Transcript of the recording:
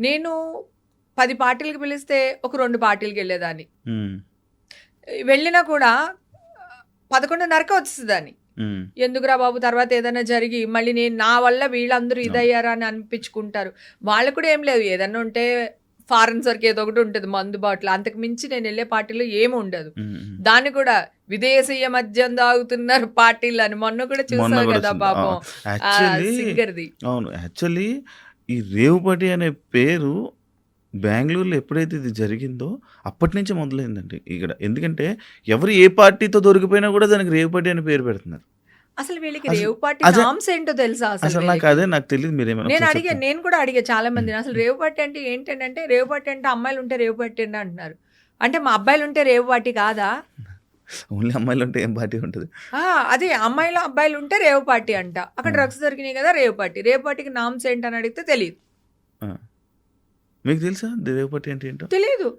నేను 10 పార్టీలకి పిలిస్తే ఒక 2 పార్టీలకి వెళ్ళేదాన్ని. ఉమ్, వెళ్ళినా కూడా 11:30కి వచ్చేసేదాన్ని. ఉమ్, ఎందుకురా బాబు తర్వాత ఏదైనా జరిగి మళ్ళీ నేను నా వల్ల వీళ్ళందరూ ఇదయ్యారా అని అనిపించుకుంటారు. వాళ్ళకు కూడా ఏం లేదు, ఏదన్నా ఉంటే ఫారెన్ సరికి ఏదో ఒకటి ఉంటుంది, మందు బాటిల్. అంతకు మించి నేను వెళ్ళే పార్టీలో ఏమి ఉండదు. ఉమ్, ఉమ్. దాన్ని కూడా విదేశీయ మద్యం తాగుతున్నారు పార్టీలు అని మొన్న కూడా మొన్న చూసావు కూడా కదా వచ్చింది. పాపం. యాక్చువల్లీ సింగర్ది. అవును, యాక్చువల్లీ ఈ రేవుపటి అనే పేరు బెంగళూరులో ఎప్పుడైతే ఇది జరిగిందో అప్పటి నుంచి మొదలైందండి ఇక్కడ. ఎందుకంటే ఎవరు ఏ పార్టీతో దొరికిపోయినా కూడా దానికి రేవుపటి అనే పేరు పెడుతున్నారు. అసలు వీళ్ళకి అసలు రేవు పార్టీ అసలు నామ్స్ ఏంటో తెలుసా అసలు అసలు నాకు వీళ్ళకి? అదే నాకు తెలియదు. మీరేమైనా నేను ఒకసారి అడిగా, చెప్తాను. నేను కూడా అడిగా చాలా మందిని, అసలు రేవు పార్టీ అంటే ఏంటంటే రేవు పార్టీ అంటే అమ్మాయిలు ఉంటే రేవు పార్టీ అంటున్నారు. అంటే మా అబ్బాయిలు ఉంటే రేవు పార్టీ కాదా? ఓన్లీ అమ్మాయిలు ఉంటే ఏం పార్టీ ఉంటుంది? అదే అమ్మాయిలు అబ్బాయిలు ఉంటే రేవు పార్టీ అంట. అక్కడ డ్రగ్స్ దొరికినాయి కదా రేవు పార్టీ. రేవు పార్టీకి నామ్స్ ఏంటని అడిగితే తెలియదు. మీకు తెలుసా రేవుపటి అంటే ఏంటో? తెలియదు.